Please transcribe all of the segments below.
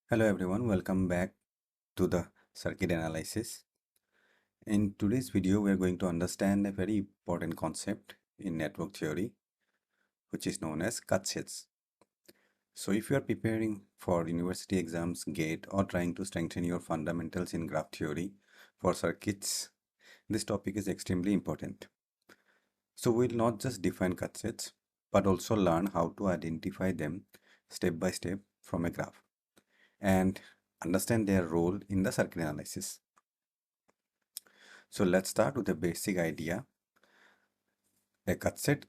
Hello everyone, welcome back to the circuit analysis. In today's video, we are going to understand a very important concept in network theory, which is known as Cutsets. So if you are preparing for university exams, GATE, or trying to strengthen your fundamentals in graph theory for circuits, this topic is extremely important. So we'll not just define Cutsets, but also learn how to identify them step by step from a graph and understand their role in the circuit analysis. So let's start with a basic idea. A cutset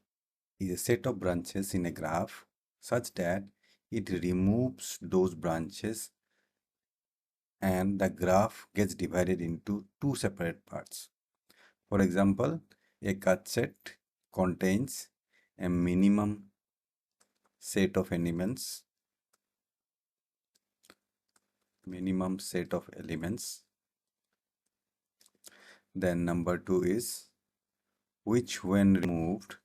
is a set of branches in a graph such that it removes those branches and the graph gets divided into two separate parts. For example, a cutset contains a minimum set of elements, Then number two is which when removed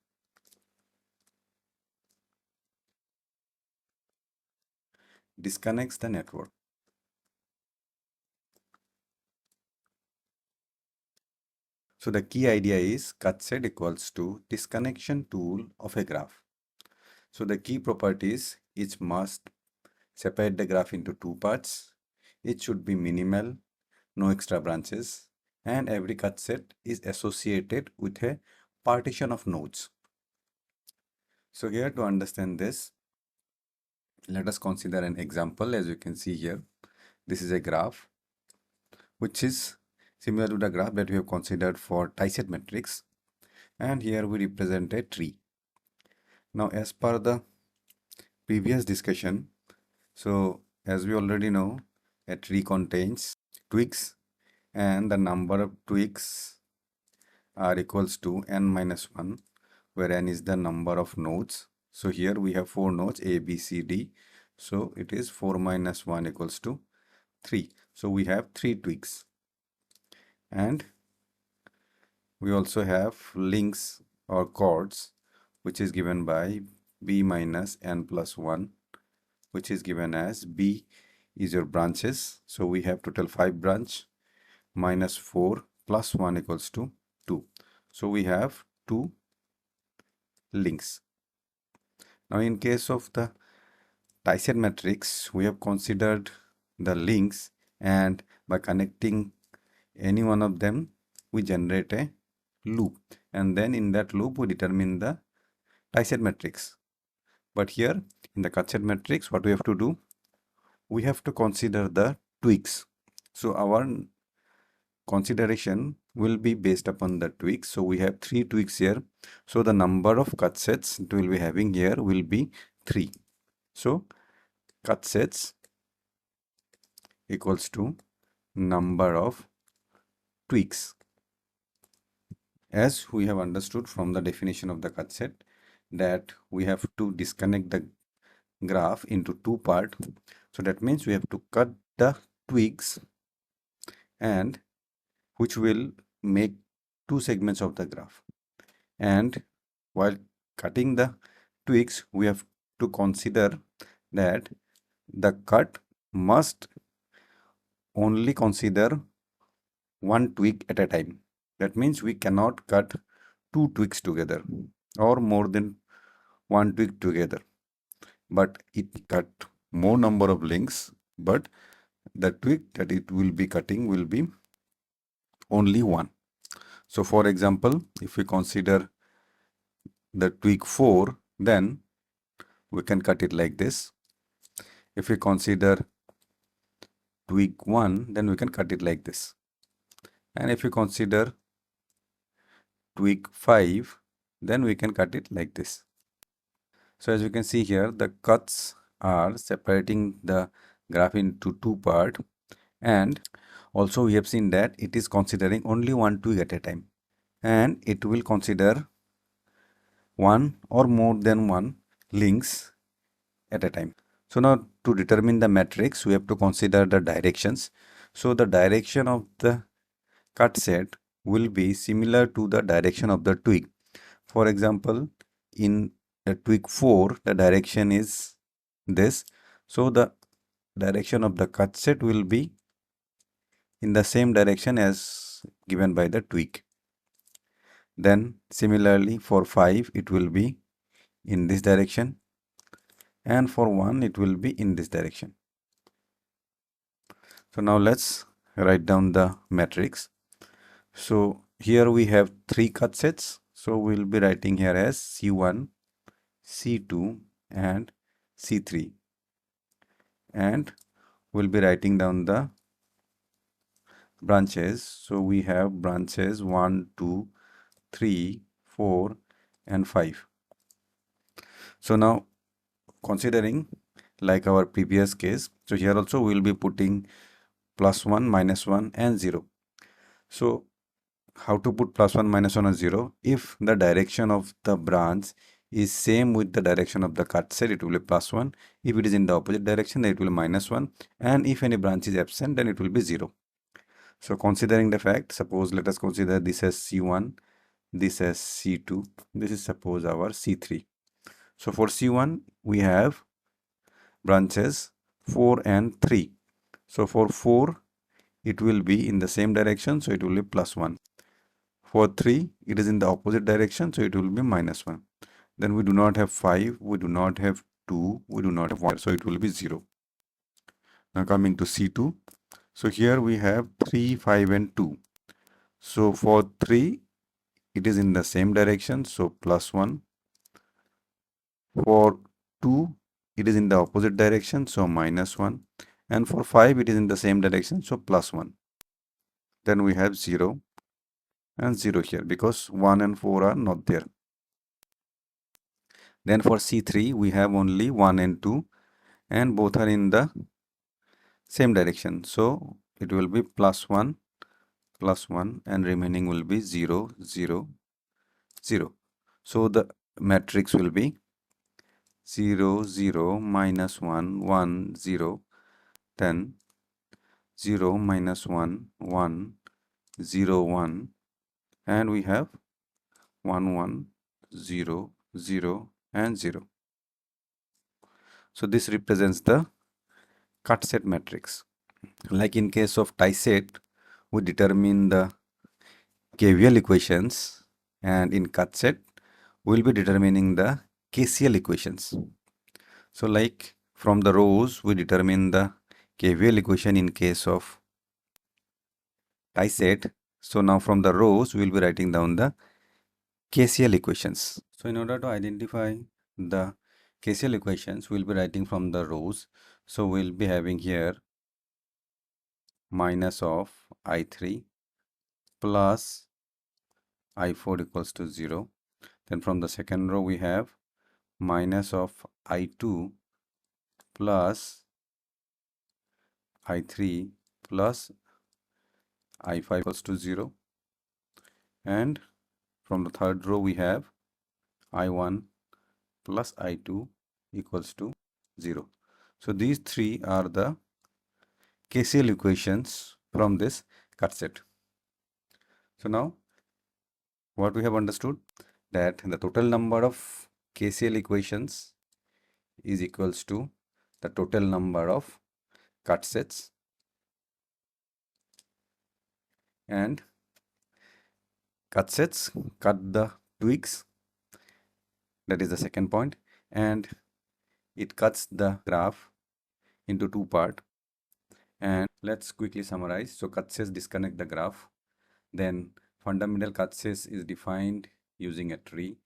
disconnects the network. So the key idea is Cutset equals to disconnection tool of a graph. So the key properties, it must separate the graph into two parts. It should be minimal, no extra branches, and every cutset is associated with a partition of nodes. So here to understand this, let us consider an example. As you can see here, this is a graph which is similar to the graph that we have considered for Tysset matrix, and here we represent a tree. Now as per the previous discussion, so as we already know, a tree contains twigs and the number of twigs are equals to n minus 1, where n is the number of nodes. So here we have 4 nodes A, B, C, D. So it is 4 minus 1 equals to 3. So we have 3 twigs. And we also have links or chords, which is given by B minus n plus 1, which is given as B is your branches. So we have total 5 branch minus 4 plus 1 equals to 2. So we have 2 links. Now in case of the Tysset matrix, we have considered the links, and by connecting any one of them, we generate a loop, and then in that loop we determine the Tysset matrix. But here in the Cutset matrix, what we have to do, we have to consider the twigs. So our consideration will be based upon the twigs. So we have 3 twigs here. So the number of cutsets we will be having here will be 3. So cutsets equals to number of twigs. As we have understood from the definition of the cutset that we have to disconnect the graph into two parts. So that means we have to cut the twigs, and which will make two segments of the graph. And while cutting the twigs, we have to consider that the cut must only consider one twig at a time. That means we cannot cut 2 twigs together or more than 1 twig together, but it cut more number of links, but the twig that it will be cutting will be only one. So for example, if we consider the twig 4, then we can cut it like this. If we consider twig 1, then we can cut it like this. And if we consider twig 5, then we can cut it like this. So as you can see here, the cuts are separating the graph into two parts, and also we have seen that it is considering only one twig at a time, and it will consider one or more than one links at a time. So now to determine the matrix, we have to consider the directions. So the direction of the cut set will be similar to the direction of the twig. For example, in a twig 4, the direction is this. So the direction of the cut set will be in the same direction as given by the twig. Then similarly for 5 it will be in this direction, and for 1 it will be in this direction. So now let's write down the matrix. So here we have 3 cut sets. So we'll be writing here as C1, C2 and C3, and we'll be writing down the branches. So we have branches 1, 2, 3, 4 and 5. So now considering like our previous case, so here also we will be putting +1, -1 and 0. So how to put +1, -1 and 0? If the direction of the branch is same with the direction of the cut set, it will be +1. If it is in the opposite direction, then it will be -1. And if any branch is absent, then it will be 0. So considering the fact, suppose let us consider this as C1, this as C2, this is suppose our C3. So for C1, we have branches 4 and 3. So for 4, it will be in the same direction, so it will be +1. For 3, it is in the opposite direction, so it will be -1. Then we do not have 5, we do not have 2, we do not have 1, so it will be 0. Now coming to C2, so here we have 3, 5 and 2. So for 3, it is in the same direction, so +1. For 2, it is in the opposite direction, so -1. And for 5, it is in the same direction, so +1. Then we have 0 and 0 here because 1 and 4 are not there. Then for C3, we have only 1 and 2 and both are in the same direction. So it will be +1, +1 and remaining will be 0, 0, 0. So the matrix will be 0, 0, -1, 1, 0, then 0, -1, 1, 0, 1 and we have 1, 1, 0, 0 and 0. So this represents the cut set matrix. Like in case of tie set, we determine the KVL equations, and in cut set, we will be determining the KCL equations. So like from the rows, we determine the KVL equation in case of tie set. So now from the rows, we will be writing down the KCL equations. So in order to identify the KCL equations, we will be writing from the rows. So we will be having here minus of I3 plus I4 equals to 0. Then from the second row we have minus of I2 plus I3 plus I5 equals to 0. And from the third row we have I1 plus I2 equals to 0. So these three are the KCL equations from this cut set. So now what we have understood, that the total number of KCL equations is equals to the total number of cut sets, and cut sets cut the twigs, that is the second point, and it cuts the graph into two parts. And let's quickly summarize. So cut sets disconnect the graph. Then fundamental cut sets is defined using a tree.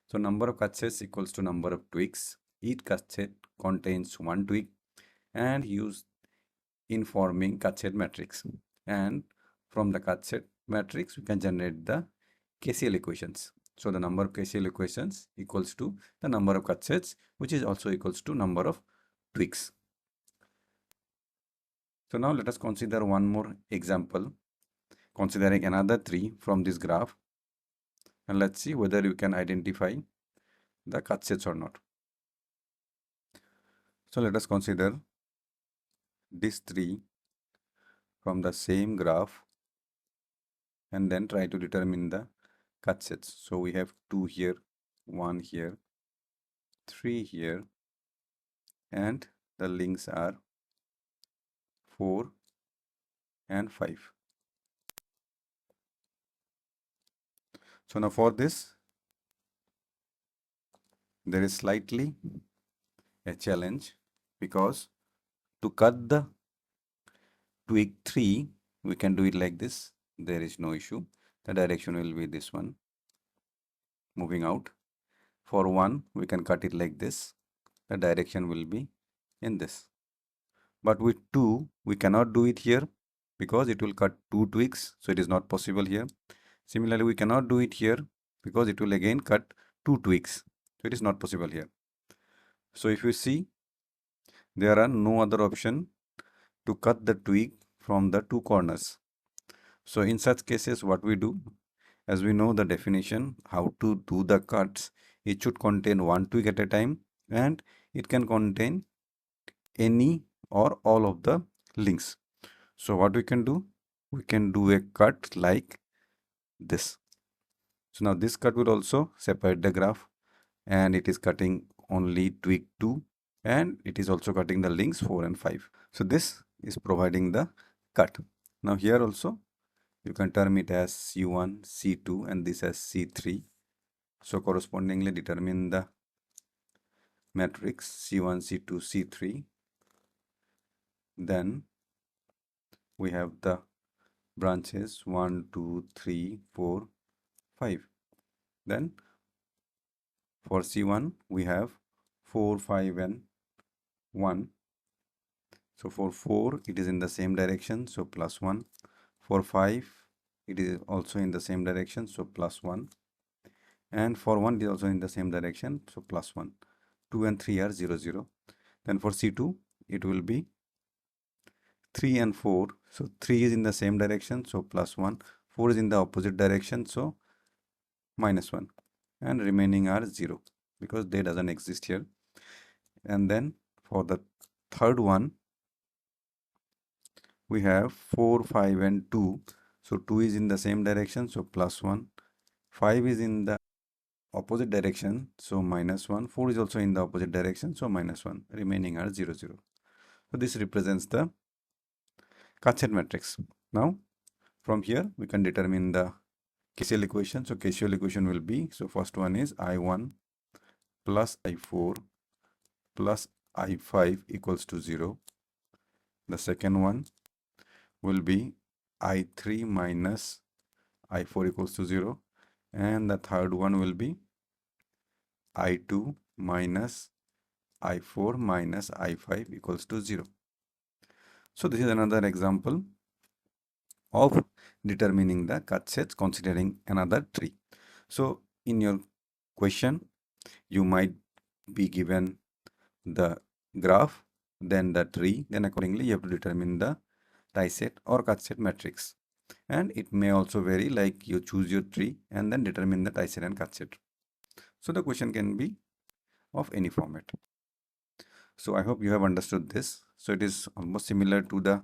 So number of cut sets equals to number of twigs. Each cut set contains one twig and used in forming cut set matrix. And from the cut set matrix, we can generate the KCL equations. So the number of KCL equations equals to the number of cut sets, which is also equals to number of twigs. So now let us consider one more example, considering another tree from this graph, and let's see whether you can identify the cut sets or not. So let us consider this tree from the same graph and then try to determine the cut sets. So we have 2 here, 1 here, 3 here, and the links are 4 and 5. So now for this, there is slightly a challenge, because to cut the twig 3, we can do it like this. There is no issue. The direction will be this one, moving out. For 1, we can cut it like this. The direction will be in this. But with 2, we cannot do it here because it will cut 2 twigs. So it is not possible here. Similarly, we cannot do it here because it will again cut 2 twigs. So it is not possible here. So if you see, there are no other option to cut the twig from the 2 corners. So in such cases, what we do, as we know the definition, how to do the cuts, it should contain 1 twig at a time, and it can contain any or all of the links. So what we can do a cut like this. So now this cut will also separate the graph, and it is cutting only twig 2, and it is also cutting the links 4 and 5. So this is providing the cut. Now here also you can term it as C1, C2, and this as C3. So correspondingly determine the matrix C1, C2, C3. Then we have the branches 1, 2, 3, 4, 5. Then for C1 we have 4, 5 and 1. So for 4 it is in the same direction, so plus 1. For 5 it is also in the same direction, so plus 1. And for 1 it is also in the same direction, so plus 1. 2 and 3 are 0, 0. Then for C2 it will be 3 and 4. So 3 is in the same direction, so plus 1. 4 is in the opposite direction, so minus 1. And remaining are 0 because they doesn't exist here. And then for the third one, we have 4, 5 and 2. So 2 is in the same direction, so plus 1. 5 is in the opposite direction, so minus 1. 4 is also in the opposite direction, so minus 1. Remaining are 0, 0. So this represents the Cutset matrix. Now from here we can determine the KCL equation. So KCL equation will be, so first one is I1 plus I4 plus I5 equals to 0. The second one will be I3 minus I4 equals to 0. And the third one will be I2 minus I4 minus I5 equals to 0. So this is another example of determining the cut sets considering another tree. So in your question, you might be given the graph, then the tree, then accordingly you have to determine the tie set or cut set matrix. And it may also vary, like you choose your tree and then determine the tie set and cut set. So the question can be of any format. So I hope you have understood this. So it is almost similar to the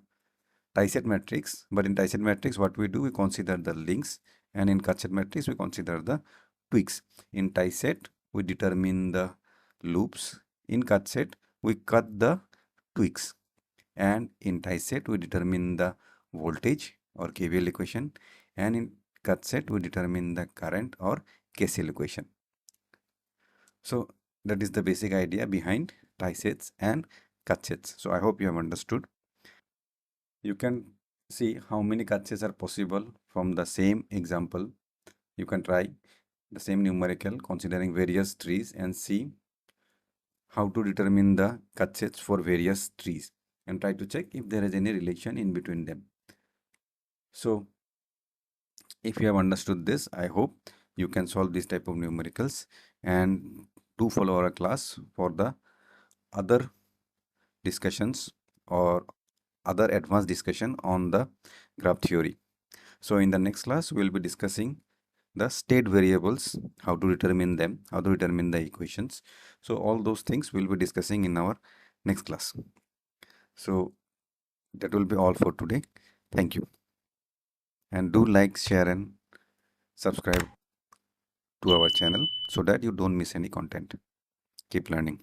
tie set matrix, but in tie set matrix what we do, we consider the links, and in cut set matrix we consider the twigs. In tie set we determine the loops, in cut set we cut the twigs, and in tie set we determine the voltage or KVL equation, and in cut set we determine the current or KCL equation. So that is the basic idea behind tie sets and cut sets. So I hope you have understood. You can see how many cut sets are possible from the same example. You can try the same numerical considering various trees and see how to determine the cut sets for various trees, and try to check if there is any relation in between them. So if you have understood this, I hope you can solve this type of numericals, and do follow our class for the other discussions or other advanced discussion on the graph theory. So in the next class we will be discussing the state variables, how to determine them, how to determine the equations. So all those things we'll be discussing in our next class. So that will be all for today. Thank you, and do like, share and subscribe to our channel so that you don't miss any content. Keep learning.